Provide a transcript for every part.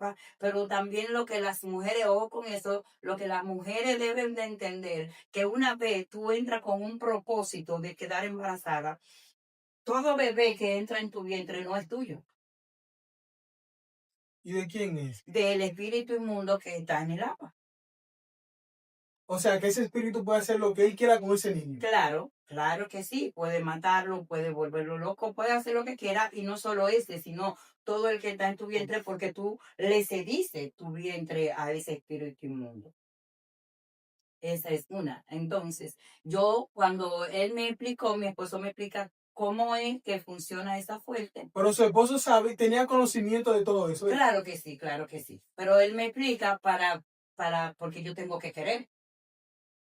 ropa, pero también lo que las mujeres, ojo con eso, lo que las mujeres deben de entender, que una vez tú entras con un propósito de quedar embarazada, todo bebé que entra en tu vientre no es tuyo, ¿Y de quién es? del espíritu inmundo que está en el agua. O sea, que ese espíritu puede hacer lo que él quiera con ese niño. Claro, claro que sí, puede matarlo, puede volverlo loco, puede hacer lo que quiera y no solo ese, sino todo el que está en tu vientre porque tú le cediste tu vientre a ese espíritu inmundo. Esa es una. Entonces, yo cuando él me explicó, mi esposo me explica cómo es que funciona esa fuente. Pero su esposo sabe, tenía conocimiento de todo eso. Claro que sí, claro que sí. Pero él me explica porque yo tengo que querer.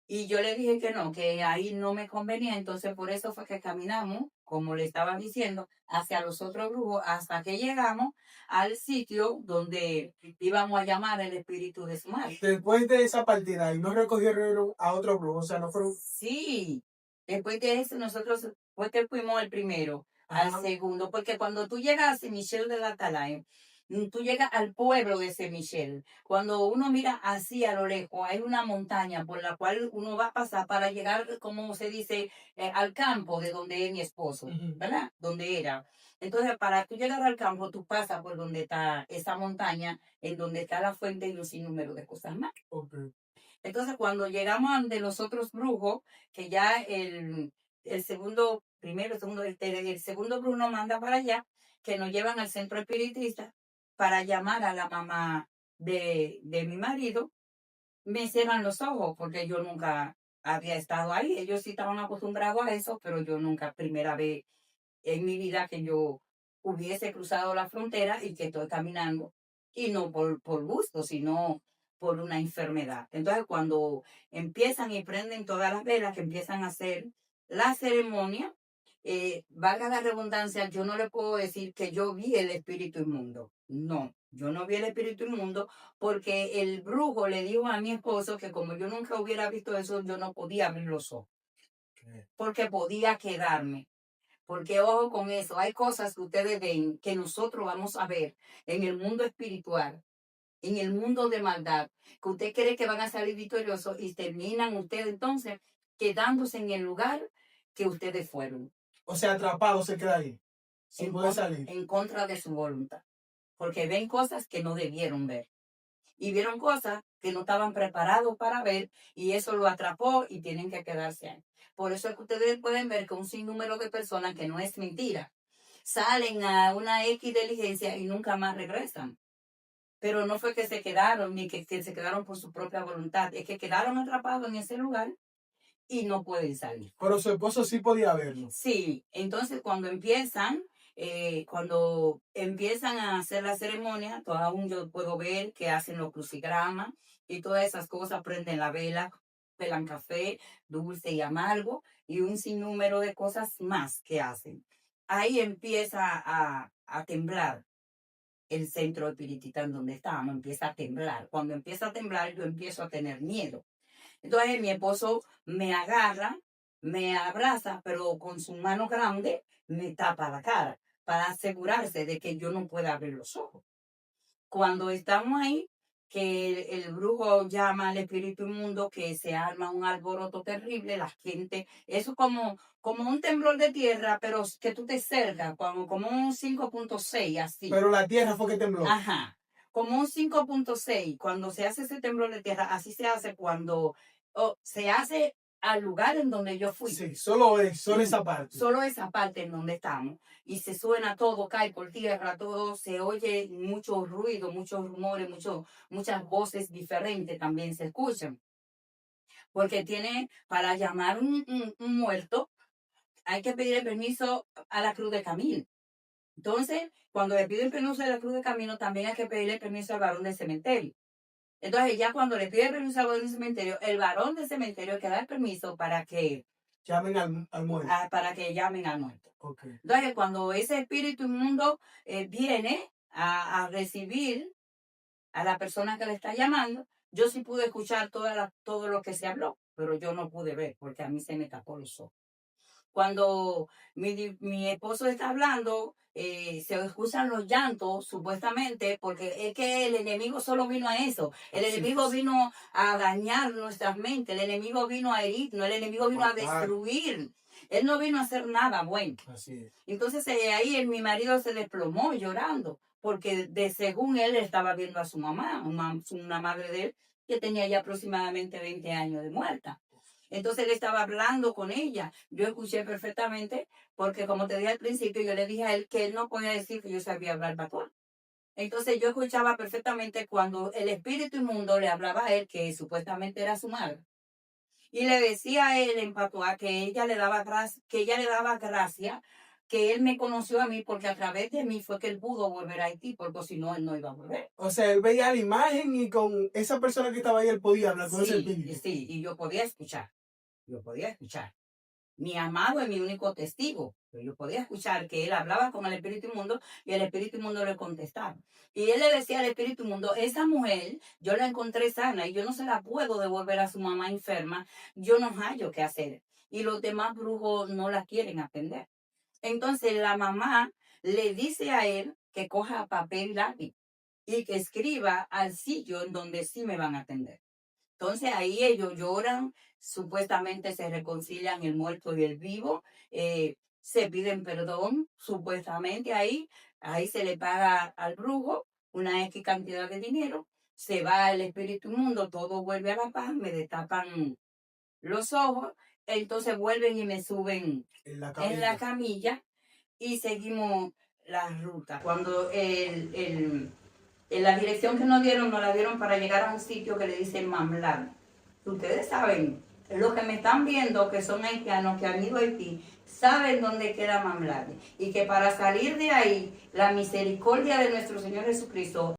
Y yo le dije que no, que ahí no me convenía, entonces por eso fue que caminamos, como le estaba diciendo, hacia los otros brujos, hasta que llegamos al sitio donde íbamos a llamar el espíritu de su madre. Después de esa partida, y no recogieron a otro brujo, o sea, no fueron. Sí, después de eso nosotros, fue que fuimos el primero, al Ajá. segundo, porque cuando tú llegas a Saint Michel de la Atalaya, tú llegas al pueblo de Saint Michel. Cuando uno mira así a lo lejos, hay una montaña por la cual uno va a pasar para llegar, como se dice, al campo de donde es mi esposo, Ujú. ¿verdad? Donde era. Entonces, para tú llegar al campo, tú pasas por donde está esa montaña, en donde está la fuente y un sinnúmero de cosas más. Ok. Entonces, cuando llegamos de los otros brujos, que ya el segundo, primero, segundo, el segundo brujo nos manda para allá, que nos llevan al centro espiritista para llamar a la mamá de mi marido, me cierran los ojos porque yo nunca había estado ahí. Ellos sí estaban acostumbrados a eso, pero yo nunca, primera vez en mi vida que yo hubiese cruzado la frontera y que estoy caminando, y no por gusto, sino por una enfermedad. Entonces, cuando empiezan y prenden todas las velas, que empiezan a hacer la ceremonia, valga la redundancia, yo no le puedo decir que yo vi el espíritu inmundo. No, yo no vi el espíritu inmundo porque el brujo le dijo a mi esposo que como yo nunca hubiera visto eso, yo no podía abrir los ojos, Ok. porque podía quedarme. Porque ojo con eso, hay cosas que ustedes ven que nosotros vamos a ver en el mundo espiritual, en el mundo de maldad, que usted cree que van a salir victoriosos y terminan ustedes entonces quedándose en el lugar que ustedes fueron, O sea, atrapado se queda ahí, sin en, poder salir. en contra de su voluntad, porque ven cosas que no debieron ver y vieron cosas que no estaban preparados para ver y eso lo atrapó y tienen que quedarse ahí. Por eso es que ustedes pueden ver que un sinnúmero de personas, que no es mentira, salen a una X diligencia y nunca más regresan. Pero no fue que se quedaron ni que se quedaron por su propia voluntad, es que quedaron atrapados en ese lugar y no pueden salir. Pero su esposo sí podía verlo. Sí, entonces cuando empiezan a hacer la ceremonia, todavía aún yo puedo ver que hacen los crucigramas y todas esas cosas, prenden la vela, pelan café, dulce y amargo y un sinnúmero de cosas más que hacen. Ahí empieza a temblar el centro espiritista en donde estábamos, empieza a temblar. Cuando empieza a temblar, yo empiezo a tener miedo. Entonces mi esposo me agarra, me abraza, pero con su mano grande me tapa la cara para asegurarse de que yo no pueda abrir los ojos. Cuando estamos ahí, que el brujo llama al espíritu inmundo, que se arma un alboroto terrible, la gente, eso como un temblor de tierra, pero que tú te cercas, como un 5.6 así. Pero la tierra fue que tembló. Ajá, como un 5.6 cuando se hace ese temblor de tierra, así se hace cuando se hace al lugar en donde yo fui. Sí, solo esa parte. Solo esa parte en donde estamos. Y se suena todo, cae por tierra, todo, se oye mucho ruido, muchos rumores, muchas voces diferentes también se escuchan. Porque tiene, para llamar un muerto, hay que pedir permiso a la Cruz de Camino. Entonces, cuando le piden permiso a la Cruz de Camino, también hay que pedirle permiso al varón del cementerio. Entonces, ya cuando le pide permiso al varón del cementerio, el varón del cementerio que da el permiso Llamen al muerto. para que llamen al muerto. Ok. Entonces, cuando ese espíritu inmundo viene a recibir a la persona que le está llamando, yo sí pude escuchar todo lo que se habló, pero yo no pude ver porque a mí se me tapó los ojos. cuando mi esposo está hablando, se escuchan los llantos, supuestamente, porque es que el enemigo solo vino a eso. El Así enemigo es. vino a dañar nuestras mentes, el enemigo vino a herirnos, el enemigo vino a Matar. destruir. Él no vino a hacer nada bueno. Así es. Entonces ahí mi marido se desplomó llorando, porque según él estaba viendo a su mamá, una madre de él, que tenía ya aproximadamente 20 años de muerta. Entonces él estaba hablando con ella. Yo escuché perfectamente, porque como te dije al principio, yo le dije a él que él no podía decir que yo sabía hablar patuá. Entonces yo escuchaba perfectamente cuando el espíritu inmundo le hablaba a él, que supuestamente era su madre. Y le decía a él en patuá que ella le daba gracia, que él me conoció a mí porque a través de mí fue que él pudo volver a Haití, porque si no, él no iba a volver. O sea, él veía la imagen y con esa persona que estaba ahí él podía hablar con ese Sí, espíritu. sí, y yo podía escuchar. Mi amado es mi único testigo. Pero yo podía escuchar que él hablaba con el espíritu inmundo y el espíritu inmundo le contestaba. Y él le decía al espíritu inmundo, esa mujer, yo la encontré sana y yo no se la puedo devolver a su mamá enferma, yo no hallo qué hacer. Y los demás brujos no la quieren atender. Entonces la mamá le dice a él que coja papel y lápiz y que escriba al sitio en donde sí me van a atender. Entonces ahí ellos lloran, supuestamente se reconcilian el muerto y el vivo, se piden perdón, supuestamente ahí se le paga al brujo una X cantidad de dinero, se va el espíritu inmundo, todo vuelve a la paz, me destapan los ojos, entonces vuelven y me suben En la en la camilla. camilla y seguimos la ruta. Cuando en la dirección que nos la dieron para llegar a un sitio que le dicen Mamlán. Ustedes saben, los que me están viendo, que son haitianos, que han ido a Haití, saben dónde queda Mamlán. Y que para salir de ahí, la misericordia de nuestro Señor Jesucristo